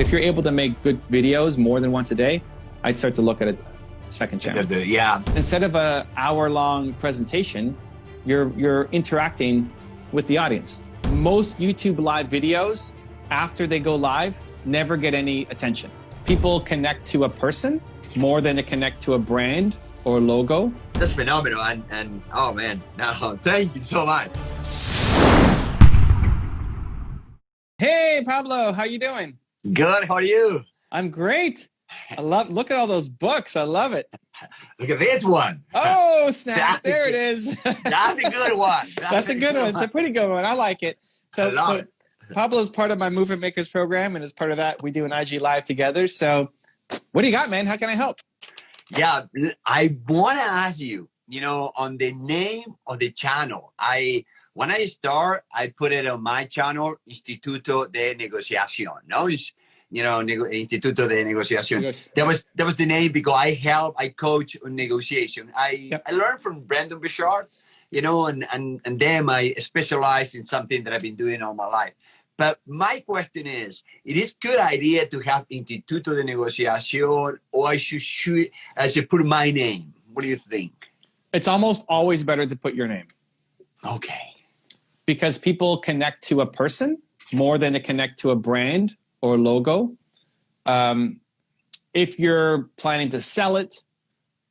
If you're able to make good videos more than once a day, I'd start to look at a second channel. Yeah. Instead of an hour-long presentation, you're interacting with the audience. Most YouTube live videos, after they go live, never get any attention. People connect to a person more than they connect to a brand or logo. That's phenomenal. And oh man, no, thank you so much. Hey, Pablo, how you doing? Good, how are you? I'm great. Look at all those books. I love it. Look at this one. Oh, snap. There it is. That's a good one. That's a good one. It's a pretty good one. I like it. So Pablo's part of my Movement Makers program, and as part of that, we do an IG Live together. So what do you got, man? How can I help? Yeah, I want to ask you, on the name of the channel. When I start, I put it on my channel, Instituto de Negociación. No, it's, Instituto de Negociación. That was the name because I coach on negotiation. I learned from Brandon Bouchard, and then I specialize in something that I've been doing all my life. But my question is, it is good idea to have Instituto de Negociación, or I should put my name? What do you think? It's almost always better to put your name. Okay. Because people connect to a person more than they connect to a brand or logo. If you're planning to sell it,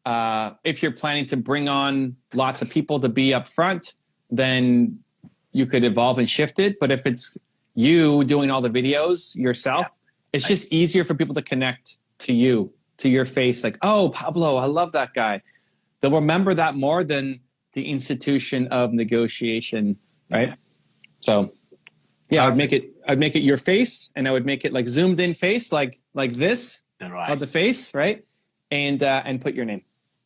if you're planning to bring on lots of people to be up front, then you could evolve and shift it. But if it's you doing all the videos yourself, it's just easier for people to connect to you, to your face. Like, oh, Pablo, I love that guy. They'll remember that more than the institution of negotiation, right? So yeah, I'd make it your face, and I would make it like zoomed in face, like this of the face, right? And put your name.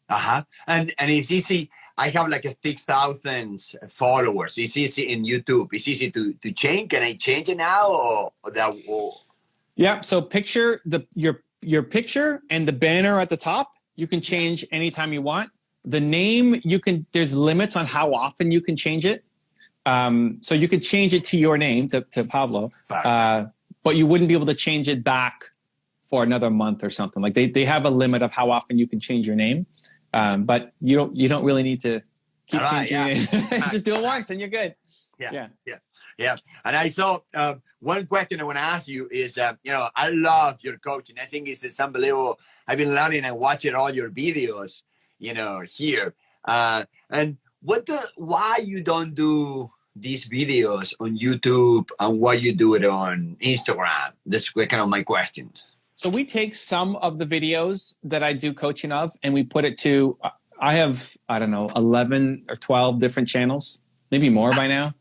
And it's easy. I have like 6,000 followers. It's easy in YouTube. It's easy to change. Can I change it now or that? Yeah. So picture your picture and the banner at the top. You can change anytime you want. The name there's limits on how often you can change it. So you could change it to your name, to Pablo, but you wouldn't be able to change it back for another month or something. Like they have a limit of how often you can change your name. But you don't really need to keep changing it. Just do it once and you're good. Yeah. And I saw one question I want to ask you is, I love your coaching. I think it's unbelievable. I've been learning and watching all your videos, here. And why you don't do these videos on YouTube and why you do it on Instagram? That's kind of my question. So we take some of the videos that I do coaching of, and we put it to, I have, 11 or 12 different channels, maybe more by now.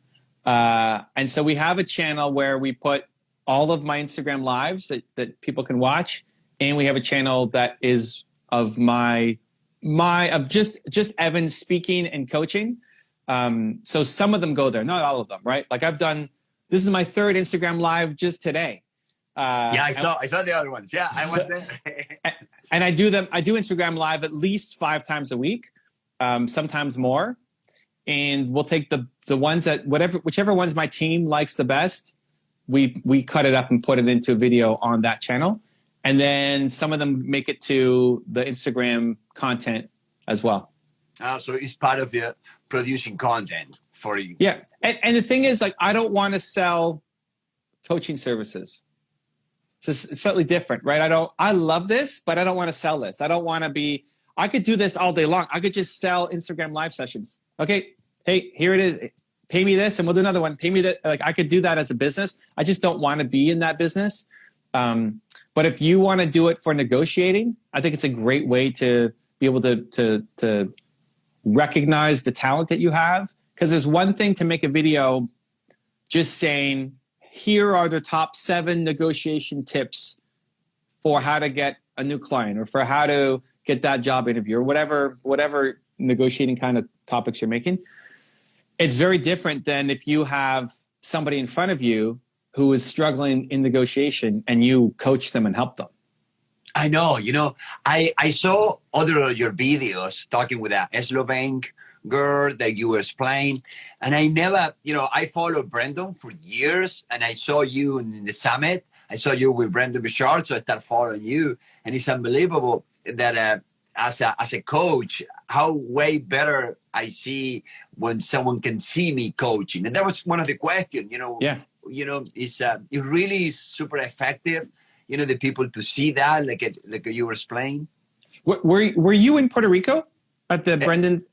And so we have a channel where we put all of my Instagram lives that people can watch. And we have a channel that is of just Evan speaking and coaching. So some of them go there, not all of them, right? Like this is my third Instagram live just today. I saw the other ones. Yeah, I was there. And I do Instagram live at least 5 times a week, sometimes more. And we'll take the ones that whichever ones my team likes the best, we cut it up and put it into a video on that channel. And then some of them make it to the Instagram content as well. So it's part of the producing content for you. Yeah. And the thing is, like, I don't want to sell coaching services. So it's slightly different, right? I love this, but I don't want to sell this. I could do this all day long. I could just sell Instagram live sessions. Okay. Hey, here it is. Pay me this and we'll do another one. Pay me that. Like, I could do that as a business. I just don't want to be in that business. But if you want to do it for negotiating, I think it's a great way to be able to recognize the talent that you have. Because there's one thing to make a video just saying, here are the top 7 negotiation tips for how to get a new client or for how to get that job interview or whatever negotiating kind of topics you're making. It's very different than if you have somebody in front of you who is struggling in negotiation and you coach them and help them. I know, I saw other of your videos talking with a Slovene girl that you were explaining, and I never, I followed Brandon for years, and I saw you in the summit, I saw you with Brandon Bouchard, so I started following you, and it's unbelievable that as a coach, how way better I see when someone can see me coaching. And that was one of the questions, Yeah. It's it really is super effective, the people to see that, like you were explaining. Were you in Puerto Rico at the Brendan's?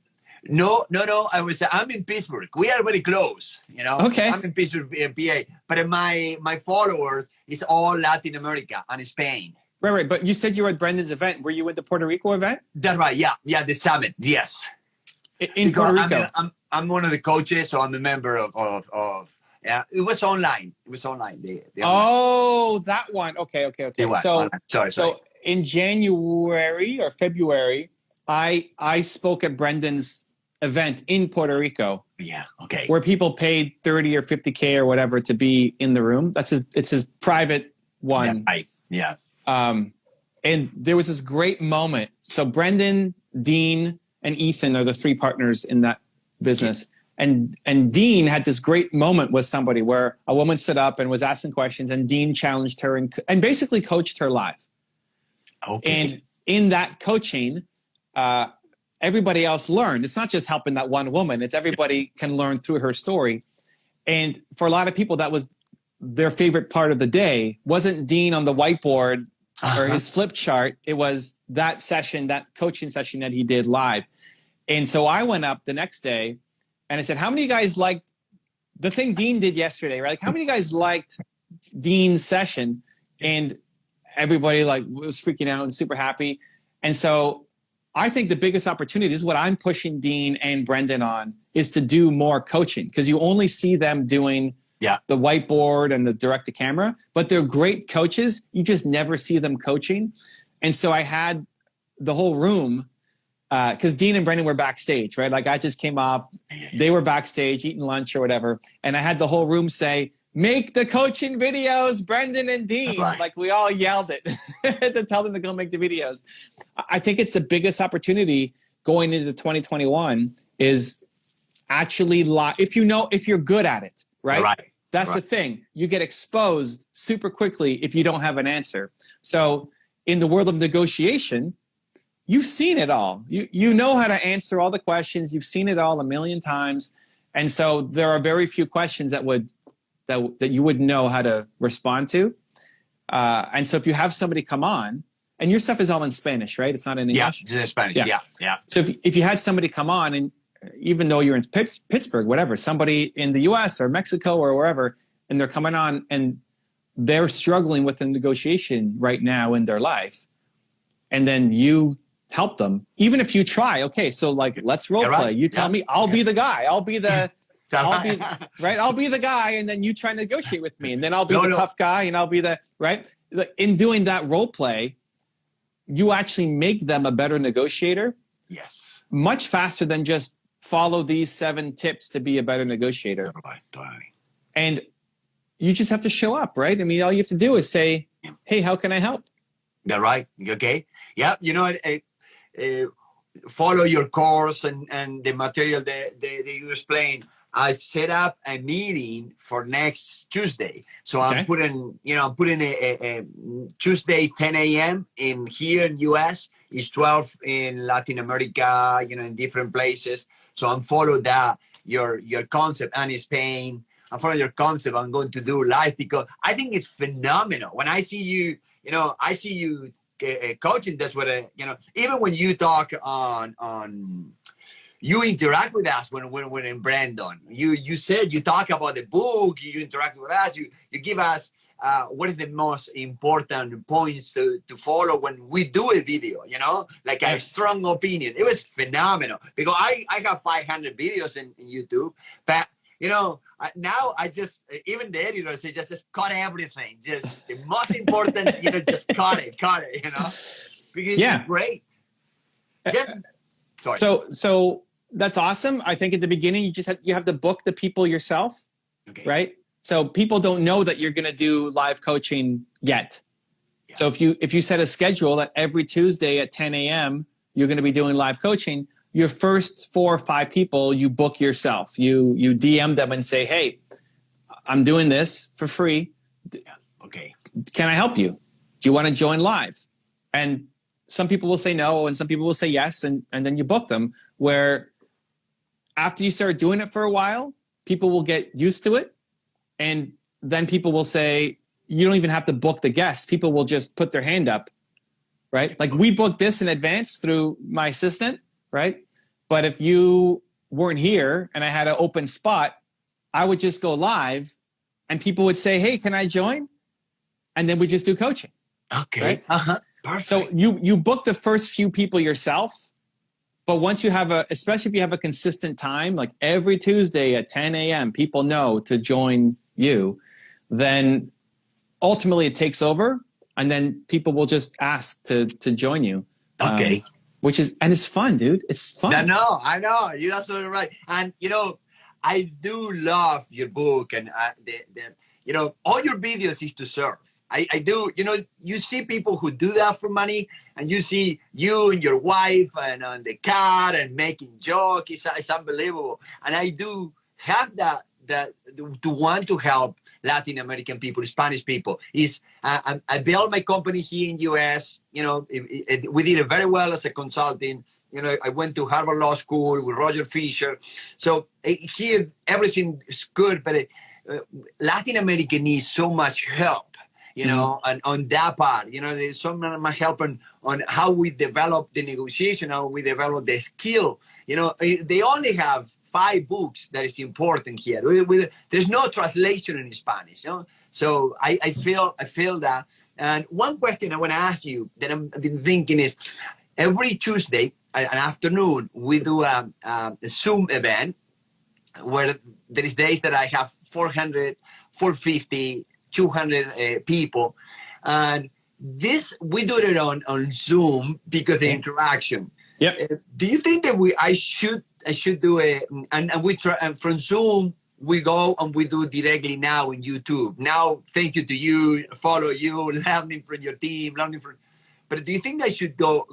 No. I'm in Pittsburgh. We are very close, Okay. I'm in Pittsburgh, PA, but my followers is all Latin America and Spain. Right. But you said you were at Brendan's event. Were you at the Puerto Rico event? That's right. Yeah. The summit. Yes. In Puerto Rico. I'm one of the coaches, so I'm a member of. Yeah, it was online. Oh, that one. Okay. Sorry. So in January or February, I spoke at Brendan's event in Puerto Rico. Yeah. Okay. Where people paid 30 or 50K or whatever to be in the room. It's his private one. Yeah. Right. Yeah. And there was this great moment. So Brendan, Dean, and Ethan are the three partners in that business. And Dean had this great moment with somebody where a woman stood up and was asking questions, and Dean challenged her and basically coached her live. Okay. And in that coaching, everybody else learned. It's not just helping that one woman. It's everybody can learn through her story. And for a lot of people, that was their favorite part of the day. Wasn't Dean on the whiteboard or his flip chart. It was that session, that coaching session that he did live. And so I went up the next day and I said, how many of you guys liked the thing Dean did yesterday, right? Like, how many of you guys liked Dean's session? And everybody was freaking out and super happy. And so I think the biggest opportunity is what I'm pushing Dean and Brendan on is to do more coaching, because you only see them doing the whiteboard and the direct to camera, but they're great coaches. You just never see them coaching. And so I had the whole room, because Dean and Brendan were backstage, right? Like, I just came off, they were backstage eating lunch or whatever. And I had the whole room say, make the coaching videos, Brendan and Dean. Right. Like, we all yelled it to tell them to go make the videos. I think it's the biggest opportunity going into 2021 is actually if you're good at it, right? Right. That's the thing. You get exposed super quickly if you don't have an answer. So in the world of negotiation, you've seen it all. You know how to answer all the questions. You've seen it all a million times. And so there are very few questions that you would know how to respond to. And so if you have somebody come on, and your stuff is all in Spanish, right? It's not in English? Yeah, it's in Spanish. Yeah. So if you had somebody come on, and even though you're in Pittsburgh, whatever, somebody in the US or Mexico or wherever, and they're coming on and they're struggling with the negotiation right now in their life, and then you help them, even if you try, okay, so let's role play. You tell me, I'll be the guy. I'll be the guy, and then you try to negotiate with me, and then I'll be the tough guy, and I'll be the right. In doing that role play, you actually make them a better negotiator. Yes. Much faster than just follow these 7 tips to be a better negotiator. Totally. And you just have to show up, right? I mean, all you have to do is say, hey, how can I help? That's right. Okay. Yeah. Follow your course and the material that you explain. I set up a meeting for next Tuesday. So I'm putting a Tuesday, 10 a.m. in here in US. It's 12 in Latin America, in different places. So I'm following your concept, and in Spain. I'm following your concept. I'm going to do live because I think it's phenomenal. When I see you, I see you coaching. That's what even when you talk on you interact with us when in Brandon. You said you talk about the book. You interact with us. You give us what is the most important points to follow when we do a video. Like a strong opinion. It was phenomenal because I got 500 videos in YouTube, but now I just even the editor say just cut everything. Just the most important, just cut it. Because it's great. Sorry. So that's awesome. I think at the beginning you have to book the people yourself, right? So people don't know that you're going to do live coaching yet. Yeah. So if you set a schedule that every Tuesday at 10 a.m. you're going to be doing live coaching, your first 4 or 5 people you book yourself. You DM them and say, hey, I'm doing this for free. Yeah. Okay. can I help you? Do you want to join live? And some people will say no, and some people will say yes, and then you book them. Where after you start doing it for a while, people will get used to it, and then people will say, you don't even have to book the guests. People will just put their hand up, right? Like we booked this in advance through my assistant, right? But if you weren't here and I had an open spot, I would just go live and people would say, hey, can I join? And then we just do coaching. Okay. Right? Perfect. So you book the first few people yourself, but once you have especially if you have a consistent time, like every Tuesday at 10 a.m., people know to join you, then ultimately it takes over, and then people will just ask to join you. Okay. And it's fun, dude. It's fun. I know. You're absolutely right. And, I do love your book, and all your videos is to serve. I do, you see people who do that for money, and you see you and your wife and on the car and making jokes. It's unbelievable. And I do have that to want to help Latin American people, Spanish people. I built my company here in US. We did it very well as a consulting. I went to Harvard Law School with Roger Fisher. So here everything is good, but Latin America needs so much help, and on that part, there's so much help on how we develop the negotiation, how we develop the skill. They only have 5 books that is important here. There's no translation in Spanish. So I feel that. And one question I want to ask you that I've been thinking is, every Tuesday, an afternoon, we do a Zoom event where there is days that I have 400, 450, 200 people. And this, we do it on Zoom because of the interaction. Yep. Do you think that I should do it? And we try, and from Zoom, we go and we do directly now in YouTube. Now, thank you to you, follow you, learning from your team, but do you think I should go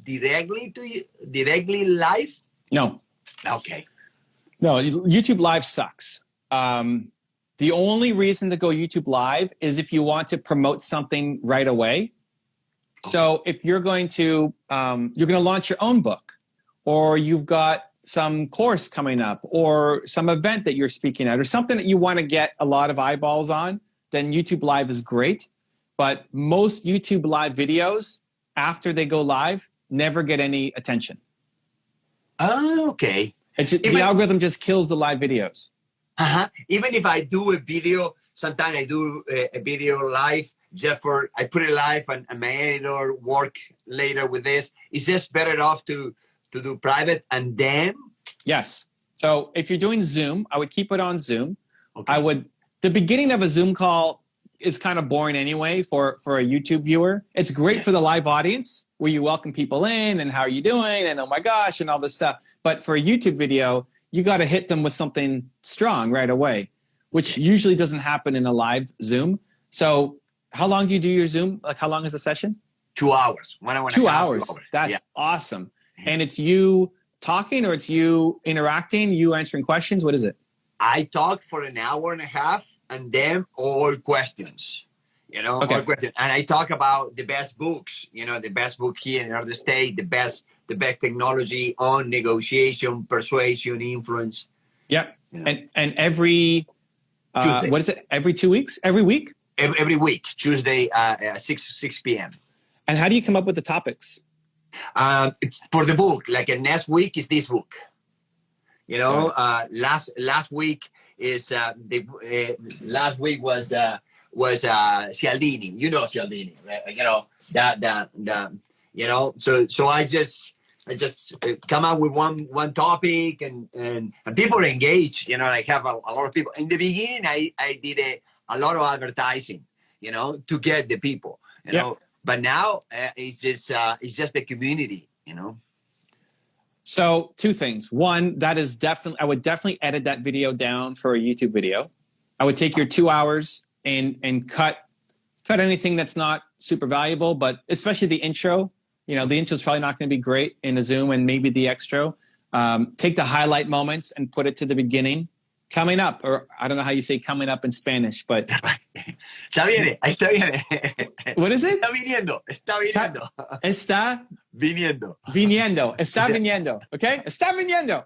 directly to you, directly live? No. Okay. No, YouTube Live sucks. The only reason to go YouTube Live is if you want to promote something right away. Okay. So if you're going to launch your own book, or you've got some course coming up, or some event that you're speaking at, or something that you want to get a lot of eyeballs on, then YouTube Live is great. But most YouTube Live videos, after they go live, never get any attention. Oh, okay. The algorithm just kills the live videos. Even if I do a video, sometimes I do a video live I put it live and my editor work later with this. Is this better off to do private and then? Yes. So if you're doing Zoom, I would keep it on Zoom. Okay. The beginning of a Zoom call is kind of boring anyway for a YouTube viewer. It's great for the live audience where you welcome people in and how are you doing and oh my gosh and all this stuff. But for a YouTube video, you got to hit them with something strong right away, which usually doesn't happen in a live Zoom. So how long do you do your Zoom? Like how long is the session? 2 hours. 1 hour and 2 a half, hours. 2 hours. That's awesome. And it's you talking, or it's you interacting, you answering questions? What is it? I talk for an hour and a half and then all questions, all questions. And I talk about the best books, the best book here in our state, the best technology on negotiation, persuasion, influence. Yep. And every, what is it? Every 2 weeks? Every week? Every week, Tuesday, 6 p.m. And how do you come up with the topics? For the book, like next week is this book. Last week is last week was Cialdini. Cialdini, right? So I just come up with one topic and people are engaged. I have a lot of people. In the beginning, I did a lot of advertising, to get the people, But now it's just the community, So 2 things. One, I would definitely edit that video down for a YouTube video. I would take your 2 hours and cut anything that's not super valuable, but especially the intro. The intro is probably not going to be great in a Zoom, and maybe the extra. Take the highlight moments and put it to the beginning, coming up, or I don't know how you say coming up in Spanish, but Está bien, está bien. what is it? Está viniendo, está viniendo. Está Viniendo. viniendo. Está viniendo. Okay? Está viniendo.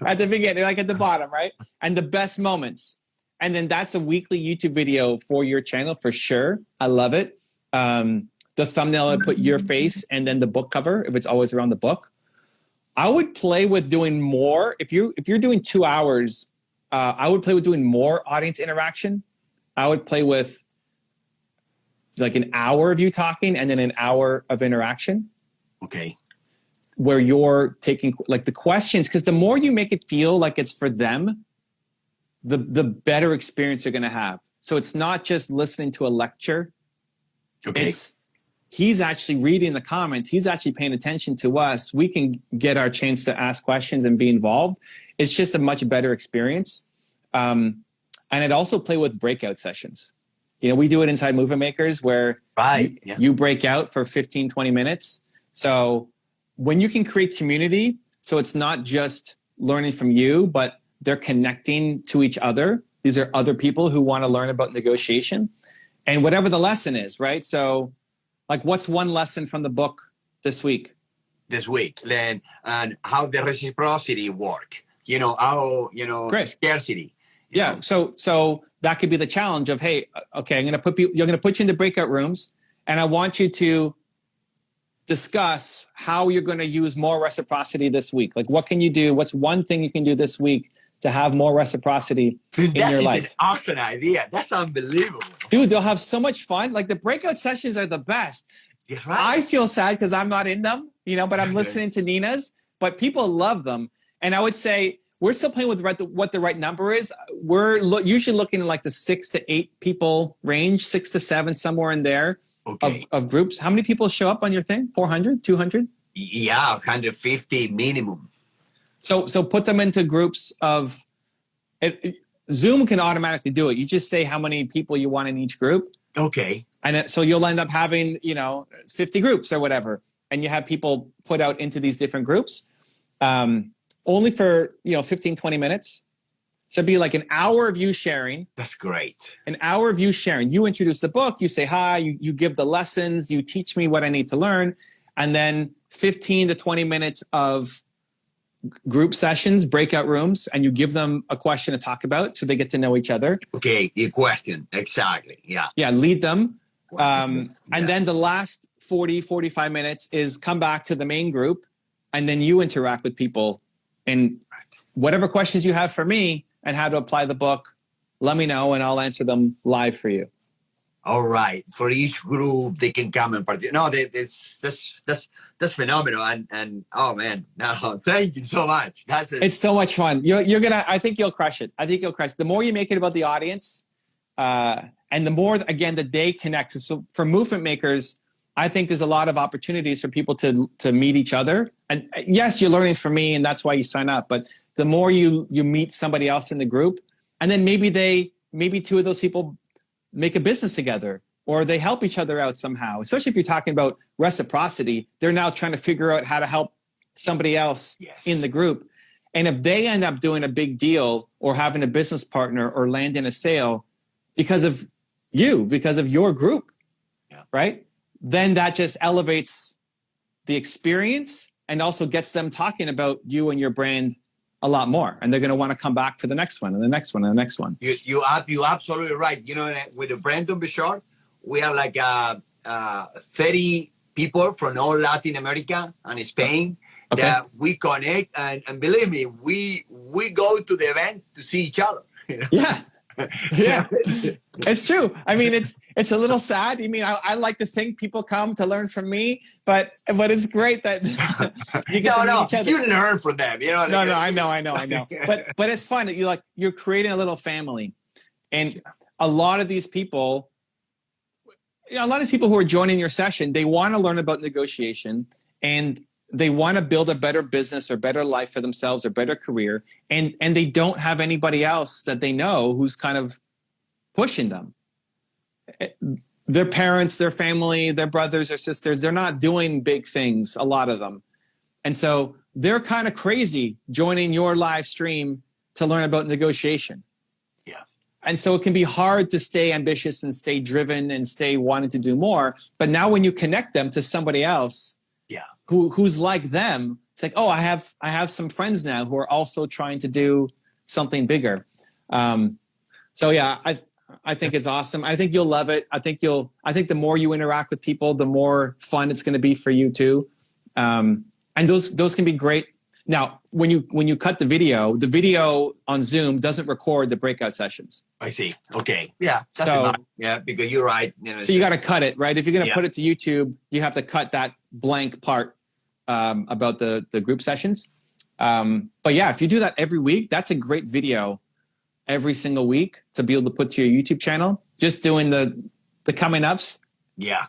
At the beginning, like at the bottom, right? And the best moments. And then that's a weekly YouTube video for your channel for sure. I love it. The thumbnail, I put your face and then the book cover, if it's always around the book. I would play with doing more. If you're doing 2 hours, I would play with doing more audience interaction. I would play with like an hour of you talking and then an hour of interaction. Okay. Where you're taking like the questions, because the more you make it feel like it's for them, the better experience they're going to have. So it's not just listening to a lecture. Okay. He's actually reading the comments. He's actually paying attention to us. We can get our chance to ask questions and be involved. It's just a much better experience. And I'd also play with breakout sessions. You know, we do it inside Movement Makers where you break out for 15, 20 minutes. So when you can create community, so it's not just learning from you, but they're connecting to each other. These are other people who want to learn about negotiation and whatever the lesson is, right? So like what's one lesson from the book this week? This week, and how the reciprocity work. You know, how, Great. Scarcity. Yeah. So that could be the challenge of, hey, okay, you're going to put you into breakout rooms and I want you to discuss how you're going to use more reciprocity this week. Like what can you do? What's one thing you can do this week to have more reciprocity in your life? That's an awesome idea. That's unbelievable. Dude, they'll have so much fun. Like the breakout sessions are the best. Yeah, right. I feel sad because I'm not in them, but I'm listening to Nina's, but people love them. And I would say we're still playing with what the right number is. We're usually looking at like the 6 to 8 people range, 6 to 7, somewhere in there of groups. How many people show up on your thing? 400, 200? Yeah, 150 minimum. So put them into groups of Zoom can automatically do it. You just say how many people you want in each group. Okay. And so you'll end up having, 50 groups or whatever. And you have people put out into these different groups only for, 15, 20 minutes. So it'd be like an hour of you sharing. That's great. An hour of you sharing. You introduce the book. You say hi. You give the lessons. You teach me what I need to learn. And then 15 to 20 minutes of group sessions, breakout rooms, and you give them a question to talk about so they get to know each other. Okay, the question. Exactly. Yeah. Yeah, lead them. And then the last 40, 45 minutes is come back to the main group, and then you interact with people. And whatever questions you have for me and how to apply the book, let me know, and I'll answer them live for you. All right. For each group, they can come and participate. No, that's phenomenal. And oh man, no, thank you so much. It's so much fun. You're gonna. I think you'll crush it. The more you make it about the audience, and the more again that they connect. So for Movement Makers, I think there's a lot of opportunities for people to meet each other. And yes, you're learning from me, and that's why you sign up. But the more you meet somebody else in the group, and then maybe 2 of those people make a business together, or they help each other out somehow. Especially if you're talking about reciprocity, they're now trying to figure out how to help somebody else in the group. And if they end up doing a big deal or having a business partner or landing a sale because of your group, right? Then that just elevates the experience and also gets them talking about you and your brand a lot more, and they're going to want to come back for the next one and the next one and the next one. You're absolutely right. With the Brandon Bouchard, we are like 30 people from all Latin America and Spain that we connect, and believe me, we go to the event to see each other. Yeah. Yeah, it's true. I mean, it's a little sad. I mean, I like to think people come to learn from me, but it's great that you get to meet each other. You learn from them. No, I know. But it's fun that you're creating a little family, and a lot of these people, who are joining your session, they want to learn about negotiation, and they want to build a better business or better life for themselves or better career. And they don't have anybody else that they know who's kind of pushing them. Their parents, their family, their brothers or sisters, they're not doing big things, a lot of them. And so they're kind of crazy joining your live stream to learn about negotiation. Yeah. And so it can be hard to stay ambitious and stay driven and stay wanting to do more. But now when you connect them to somebody else who's like them, it's like, oh, I have some friends now who are also trying to do something bigger. So yeah, I think it's awesome. I think you'll love it. I think the more you interact with people, the more fun it's going to be for you too. And those can be great. Now, when you cut the video on Zoom doesn't record the breakout sessions. I see. Okay. Yeah. So because you're right. So you got to cut it, right? If you're going to put it to YouTube, you have to cut that blank part about the group sessions. But yeah, if you do that every week, that's a great video every single week to be able to put to your YouTube channel. Just doing the coming ups. Yeah.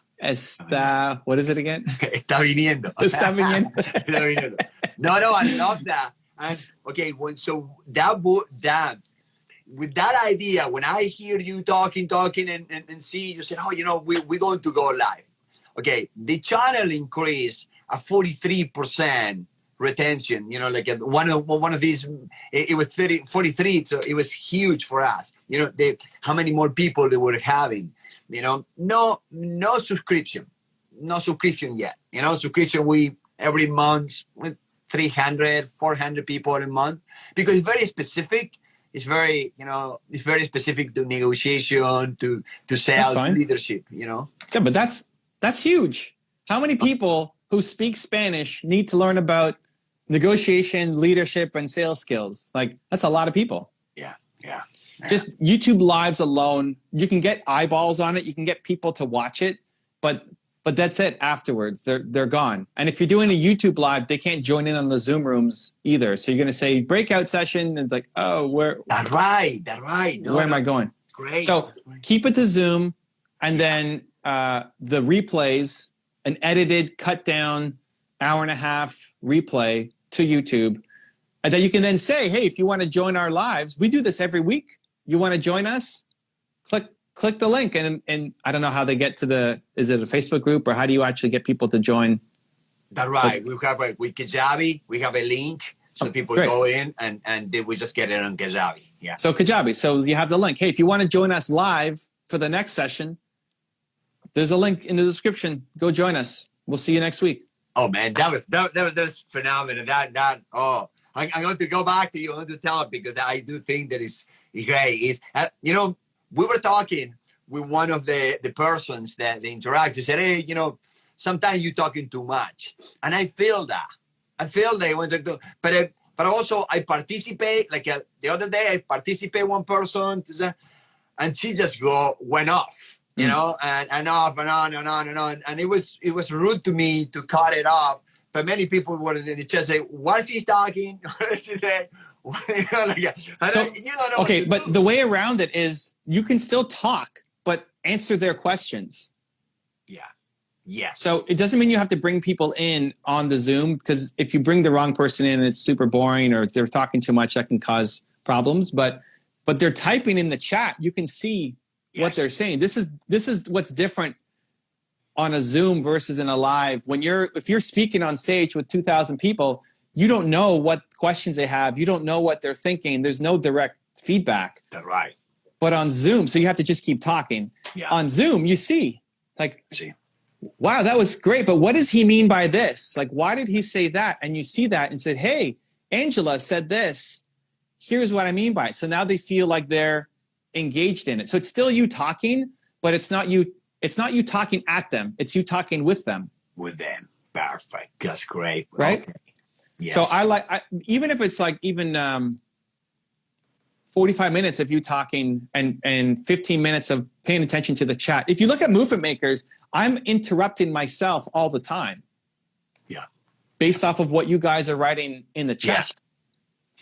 What is it again? Está viniendo. Está viniendo. Está viniendo. No, I love that. And okay, so with that idea, when I hear you talking and see you said, oh, we're going to go live. Okay, the channel increased a 43% retention. Like one of these, it was 43, so it was huge for us. How many more people they were having. No subscription yet. Subscription we every month with 300, 400 people a month because it's very specific. It's very specific to negotiation, to sales, leadership. Yeah, but that's huge. How many people who speak Spanish need to learn about negotiation, leadership, and sales skills? Like that's a lot of people. Yeah. Just YouTube lives alone, you can get eyeballs on it. You can get people to watch it, but that's it. Afterwards, they're gone. And if you're doing a YouTube live, they can't join in on the Zoom rooms either. So you're going to say breakout session, and it's like, oh, where? That's right. Where am I going? Great. So keep it to Zoom, and then the replays, an edited, cut down, hour and a half replay to YouTube. And then you can then say, hey, if you want to join our lives, we do this every week. You want to join us? Click the link. And I don't know how they get to is it a Facebook group or how do you actually get people to join? That's right. We have with Kajabi, we have a link. So people go in and they will just get it on Kajabi. Yeah. So Kajabi. So you have the link. Hey, if you want to join us live for the next session, there's a link in the description. Go join us. We'll see you next week. Oh man, that was phenomenal. I'm going to go back to you. I'm going to tell it because I do think that is great. We were talking with one of the persons that they interact. They said, hey, sometimes you're talking too much. And I feel that. But also I participate. Like the other day, I participate one person and she just went off, and off and on and on and on. And it was rude to me to cut it off. But many people were in the chat say, "What's he talking?" But the way around it is you can still talk, but answer their questions. Yeah. Yes. So it doesn't mean you have to bring people in on the Zoom because if you bring the wrong person in, it's super boring or if they're talking too much, that can cause problems. But they're typing in the chat. You can see what they're saying. This is what's different on a Zoom versus in a live. If you're speaking on stage with 2,000 people, you don't know what questions they have. You don't know what they're thinking. There's no direct feedback. That's right. But on Zoom, so you have to just keep talking. Yeah. On Zoom, you see, wow, that was great. But what does he mean by this? Like, why did he say that? And you see that and said, hey, Angela said this. Here's what I mean by it. So now they feel like they're engaged in it. So it's still you talking, but it's not you talking at them. It's you talking with them. With them. Perfect. That's great. Right? Okay. Yes. So even if it's like 45 minutes of you talking and 15 minutes of paying attention to the chat. If you look at Movement Makers, I'm interrupting myself all the time. Yeah. Based off of what you guys are writing in the chat. Yes.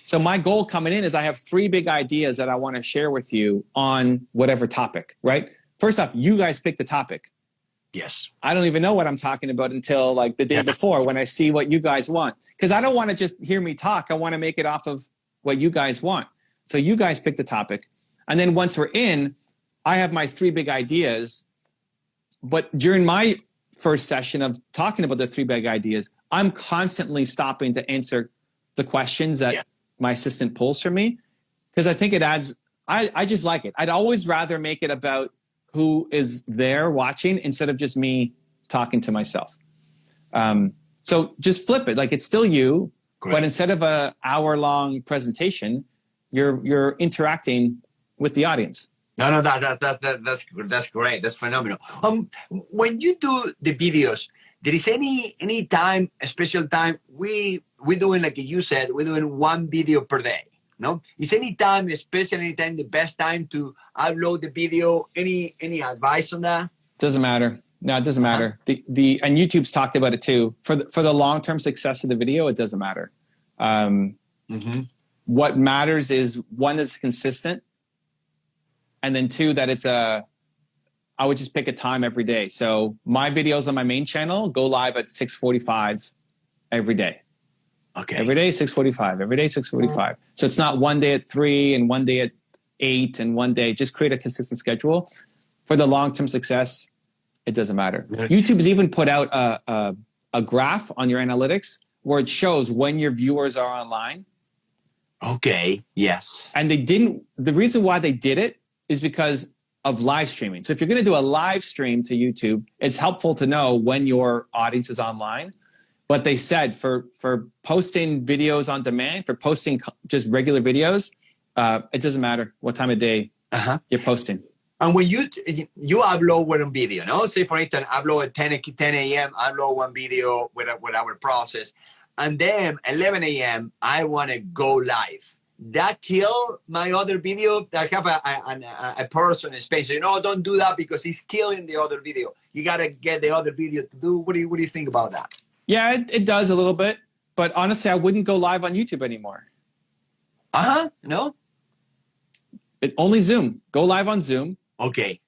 So my goal coming in is I have 3 big ideas that I want to share with you on whatever topic, right? First off, you guys pick the topic. Yes. I don't even know what I'm talking about until like the day before when I see what you guys want. Because I don't want to just hear me talk. I want to make it off of what you guys want. So you guys pick the topic. And then once we're in, I have my 3 big ideas. But during my first session of talking about the 3 big ideas, I'm constantly stopping to answer the questions that my assistant pulls from me. because I think it adds, I just like it. I'd always rather make it about who is there watching instead of just me talking to myself. So just flip it. Like it's still you, Great. but instead of an hour-long presentation, you're interacting with the audience. No, that's great. That's phenomenal. When you do the videos, there is any time, a special time we're doing, like you said, we're doing one video per day. No, is any time, especially any time, the best time to upload the video? Any advice on that? Doesn't matter. No, it doesn't matter. And YouTube's talked about it too. For the long-term success of the video, it doesn't matter. What matters is one, that's consistent, and then two, that it's I would just pick a time every day. So my videos on my main channel go live at 6:45 every day. Okay. Every day 6:45. Every day 6:45. So it's not one day at 3 and one day at 8 and one day. Just create a consistent schedule. For the long-term success, it doesn't matter. YouTube has even put out a graph on your analytics where it shows when your viewers are online. Okay. Yes. And the reason why they did it is because of live streaming. So if you're going to do a live stream to YouTube, it's helpful to know when your audience is online. But they said for posting videos on demand, for posting just regular videos, it doesn't matter what time of day you're posting. And when you upload one video, no? Say for instance, upload at 10 a.m., upload one video with our process, and then 11 a.m. I want to go live. That kill my other video. I have a person in space. So, no, don't do that because he's killing the other video. You gotta get the other video to do. What do you think about that? Yeah, it does a little bit, but honestly, I wouldn't go live on YouTube anymore. No. Only Zoom. Go live on Zoom. Okay.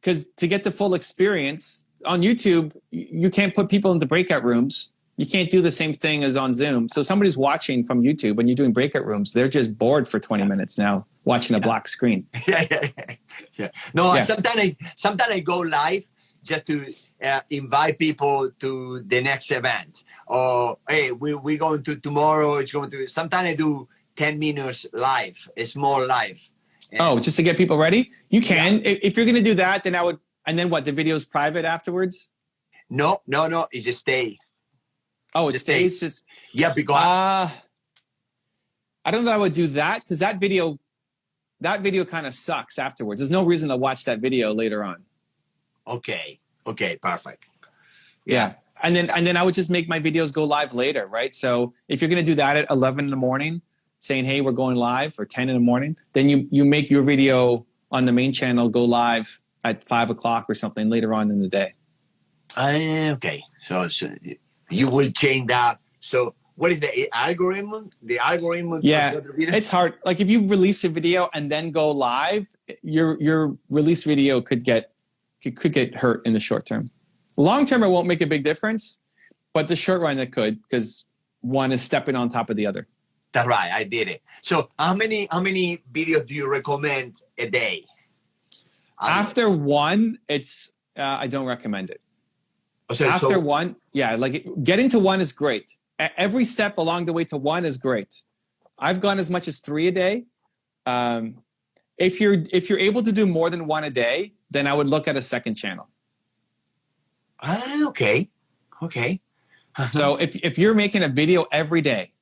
Because to get the full experience on YouTube, you can't put people into breakout rooms. You can't do the same thing as on Zoom. So somebody's watching from YouTube when you're doing breakout rooms, they're just bored for 20 minutes now watching a black screen. Yeah. No, sometimes I go live just to invite people to the next event. Or, hey, we're going to tomorrow. It's going to. Sometimes I do 10 minutes live, a small live. Just to get people ready? You can. Yeah. If you're going to do that, then I would. And then what? The video's private afterwards? No. It just stays. Oh, it stays just. Yeah, because I don't know that I would do that because that video kind of sucks afterwards. There's no reason to watch that video later on. Okay, perfect. Yeah. And then I would just make my videos go live later, right? So if you're going to do that at 11 in the morning, saying, hey, we're going live, or 10 in the morning, then you make your video on the main channel go live at 5 o'clock or something later on in the day. Okay. So you will change that. So what is the algorithm? The algorithm? Yeah, it's hard. Like if you release a video and then go live, your release video could get hurt in the short term. Long term, it won't make a big difference, but the short run it could because one is stepping on top of the other. That's right. I did it. So how many videos do you recommend a day? After one, it's I don't recommend it. After one, yeah, like getting to one is great. Every step along the way to one is great. I've gone as much as 3 a day. If you're able to do more than one a day, then I would look at a second channel. Okay. So if you're making a video every day,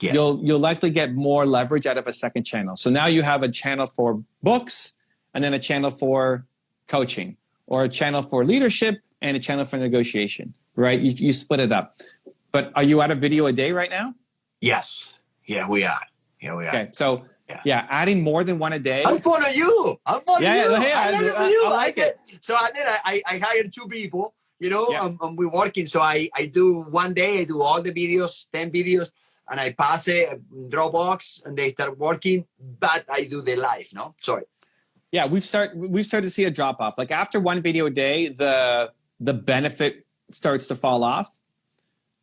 yes, you'll likely get more leverage out of a second channel. So now you have a channel for books, and then a channel for coaching, or a channel for leadership, and a channel for negotiation, right? You split it up. But are you at a video a day right now? Yes. Yeah, we are. Okay, so yeah, adding more than one a day. I follow you. I like it. So I hired 2 people, and we're working. So I do one day, I do all the videos, 10 videos, and I pass it Dropbox, and they start working. But I do the live, no? Sorry. Yeah, we've started to see a drop off. Like after one video a day, the benefit starts to fall off.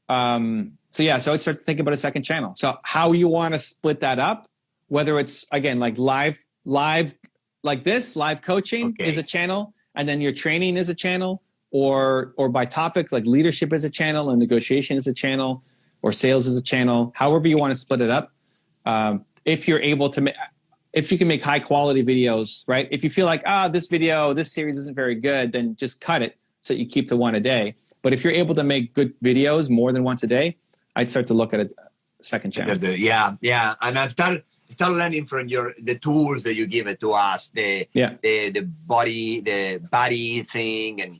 So I'd start to think about a second channel. So how you want to split that up, whether it's again like live like this, live coaching is a channel, and then your training is a channel, or by topic like leadership is a channel, and negotiation is a channel, or sales is a channel. However you want to split it up. if you're able to make, if you can make high quality videos, right? If you feel like, this series isn't very good, then just cut it so you keep to one a day. But if you're able to make good videos more than once a day, I'd start to look at a second channel. Yeah. And I've started learning from the tools that you give it to us, the body thing, and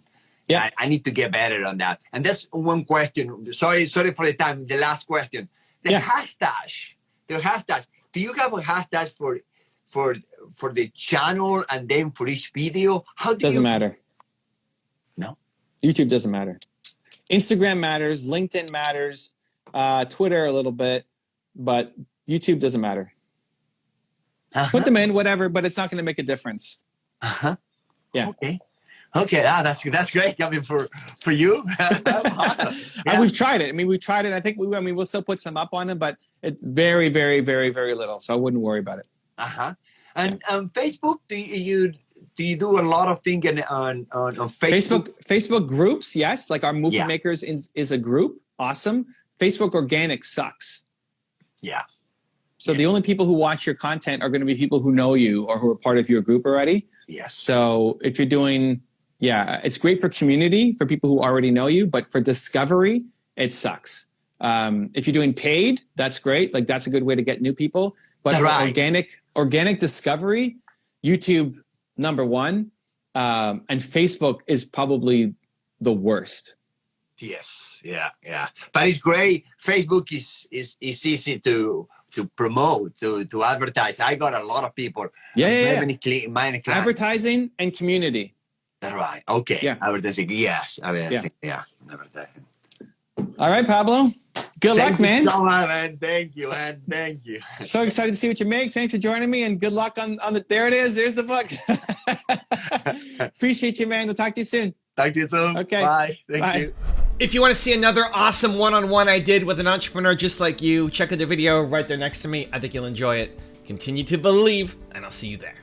I need to get better on that. And that's one question. Sorry for the time. The last question. The hashtag. Do you have a hashtag for the channel and then for each video? Doesn't matter. No. YouTube doesn't matter. Instagram matters. LinkedIn matters. Twitter a little bit, but YouTube doesn't matter. Put them in, whatever, but it's not going to make a difference. Yeah. Okay. That's great coming for you. Awesome. And we've tried it. We've tried it. I think we'll still put some up on them, but it's very, very, very, very little. So I wouldn't worry about it. And Facebook, do you do a lot of thinking on Facebook? Facebook groups, yes. Like our Movement Makers is a group. Awesome. Facebook organic sucks. Yeah. So the only people who watch your content are going to be people who know you or who are part of your group already. Yes. So if you're doing, it's great for community, for people who already know you, but for discovery, it sucks. If you're doing paid, that's great. Like that's a good way to get new people. But for organic discovery, YouTube #1, and Facebook is probably the worst. Yes. Yeah. But it's great. Facebook is easy to promote, to advertise. I got a lot of people. Many clients. Advertising and community. That's right. Okay. Yeah. Advertising. Yes. Advertising. All right, Pablo. Good luck, man. Thank you so much, man. Thank you, man. Thank you. So excited to see what you make. Thanks for joining me, and good luck on the. There it is. There's the book. Appreciate you, man. We'll talk to you soon. Talk to you soon. Okay. Bye. Thank you. If you want to see another awesome one-on-one I did with an entrepreneur just like you, check out the video right there next to me. I think you'll enjoy it. Continue to believe, and I'll see you there.